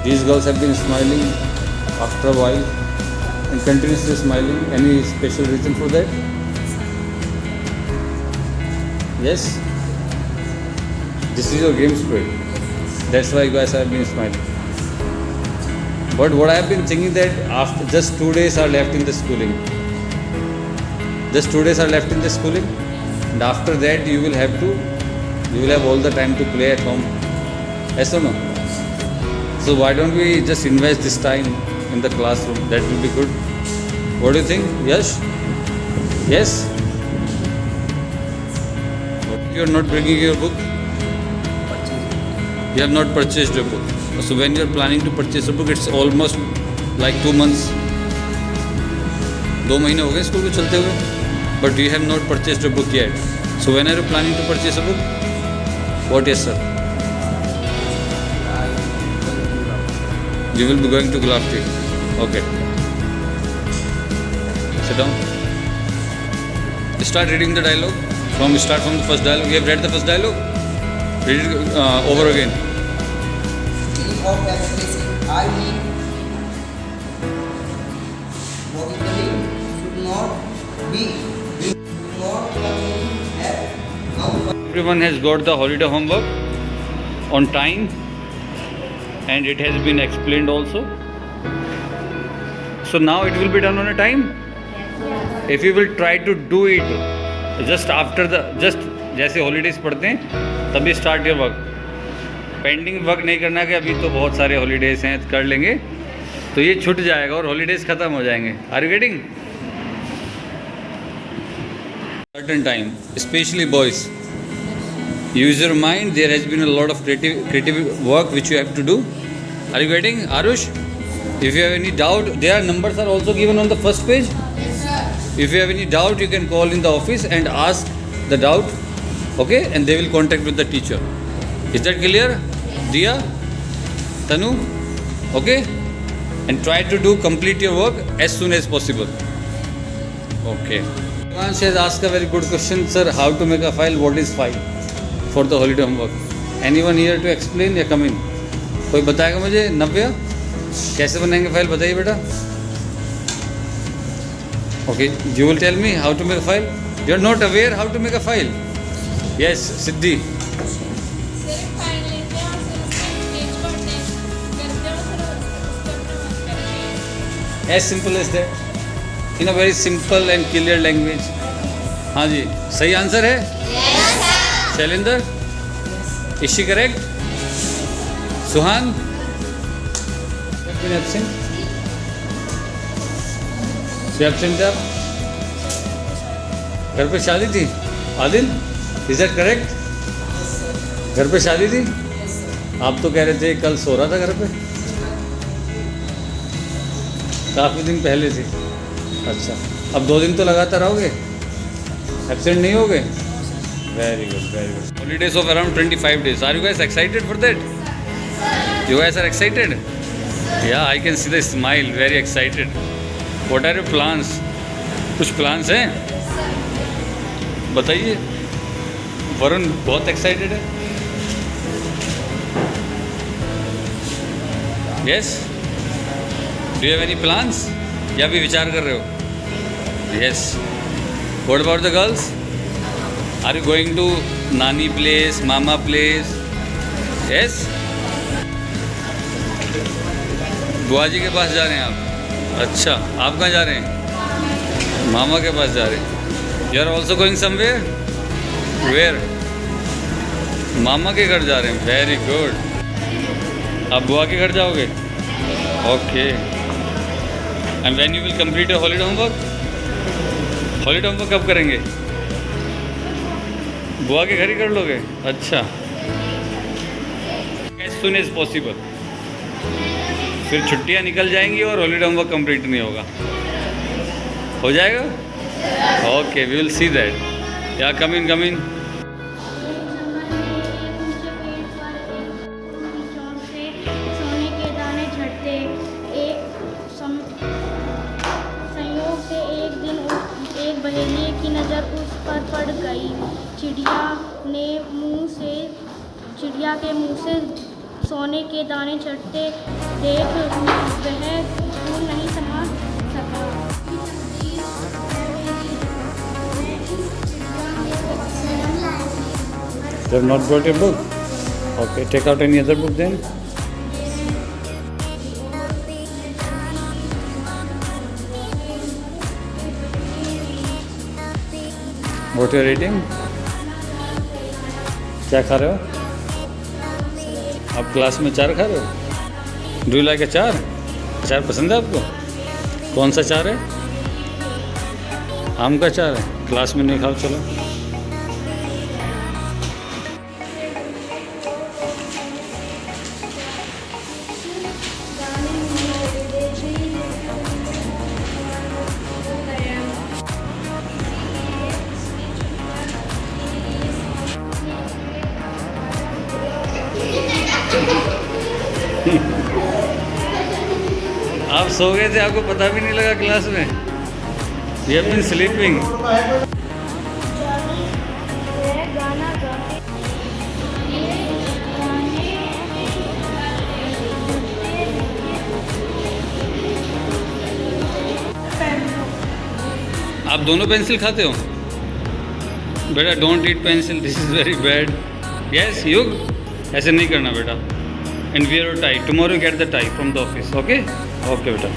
These girls have been smiling after a while and continuously smiling. Any special reason for that? Yes? This is your game spirit. That's why you guys have been smiling. But what I have been thinking that after just 2 days are left in the schooling. Just 2 days are left in the schooling, and after that you will have all the time to play at home. Yes or no? So why don't we just invest this time in the classroom? That will be good. What do you think? Yes? Yes? You are not bringing your book? You have not purchased your book. So when you are planning to purchase a book, it's almost like 2 months. 2 महीने हो गए school को चलते हुए. But you have not purchased a book yet. So when are you planning to purchase a book? What is, sir? You will be going to Gulafti. Okay. Sit down. Start reading the dialogue. Start from the first dialogue. You have read the first dialogue? Read it over again. Instead of expressing I mean logically should not be should not have. Everyone has got the holiday homework on time, and it has been explained also. So now it will be done on a time. If you will try to do it just after जैसे holidays पढ़ते हैं तभी start your work. Pending work नहीं करना कि अभी तो बहुत सारे हॉलीडेज हैं कर लेंगे, तो ये छूट जाएगा और हॉलीडेज ख़त्म हो जाएंगे. Are you getting? Certain time, specially boys, use your mind. There has been a lot of creative work which you have to do. Are you getting, Arush? If you have any doubt, their numbers are also given on the first page. Yes, sir. If you have any doubt, you can call in the office and ask the doubt, okay, and they will contact with the teacher. Is that clear? Diya, Tanu, okay, and try to do complete your work as soon as possible. Okay. Devansh has asked a very good question, sir. How to make a file? What is file for the holiday homework? Anyone here to explain? या come in? कोई बताएगा मुझे? नव्या, कैसे बनाएंगे file बताइए बेटा. Okay, you will tell me how to make a file. You are not aware how to make a file. Yes, Siddhi. सिर्फ file लेते हैं और फिर उसमें पेज पढ़ते करते हैं और फिर उसको अपना वर्क करते हैं. As simple as that. In a very simple and clear language. हाँ जी, सही आंसर है? Yes, sir. Shailendra, is she correct? Suhan, absent? Absent थे आप? घर पे शादी थी? Adil, is that correct? घर पे शादी थी? आप तो कह रहे थे कल सो रहा था घर पे. काफ़ी दिन पहले थी. अच्छा, अब 2 दिन तो लगातार रहोगे, एब्सेंट नहीं होगे? Very good, very good. Holidays off around 25 days. Are you guys excited for that? You guys are excited? Yeah I can see the smile, very excited. What are your plans? कुछ plans हैं बताइए. वरुण बहुत excited है. Yes, do have any plans या भी विचार कर रहे हो? Yes. What about the girls? Are you going to नानी प्लेस, मामा प्लेस? यस. बुआ जी के पास जा रहे हैं आप? अच्छा, आप कहाँ जा रहे हैं? मामा के पास जा रहे हैं. You are also going somewhere? Where? मामा के घर जा रहे हैं. Very good. आप बुआ के घर जाओगे? Okay. And when you will complete your holiday homework? Holiday homework कब करेंगे? बुआ के घर ही कर लोगे? अच्छा. As soon as possible. फिर छुट्टियां निकल जाएंगी और हॉलीडे होमवर्क कंप्लीट नहीं होगा. हो जाएगा? Okay, we will see that. या कम इन, कम इन. सोने के दाने झड़ते. संयोग से एक दिन एक बहेलिए की नज़र उस पर पड़ गई. चिड़िया के मुंह से सोने के दाने झड़ते देख वह फूल नहीं समा सका. You have not brought your book? Okay, take out any other book then. What you are eating? क्या खा रहे हो? आप क्लास में अचार खा रहे हो? डू यू लाइक अचार? अचार पसंद है आपको? कौन सा अचार है? आम का अचार है. क्लास में नहीं खाओ. चलो. आप सो गए थे, आपको पता भी नहीं लगा क्लास में. You have been sleeping. गाना गाते आप दोनों पेंसिल खाते हो? बेटा don't eat pencil, this is very bad. Yes Yug, ऐसे नहीं करना बेटा. And wear your tie. Tomorrow get the tie from the office. Okay. Okay बेटा.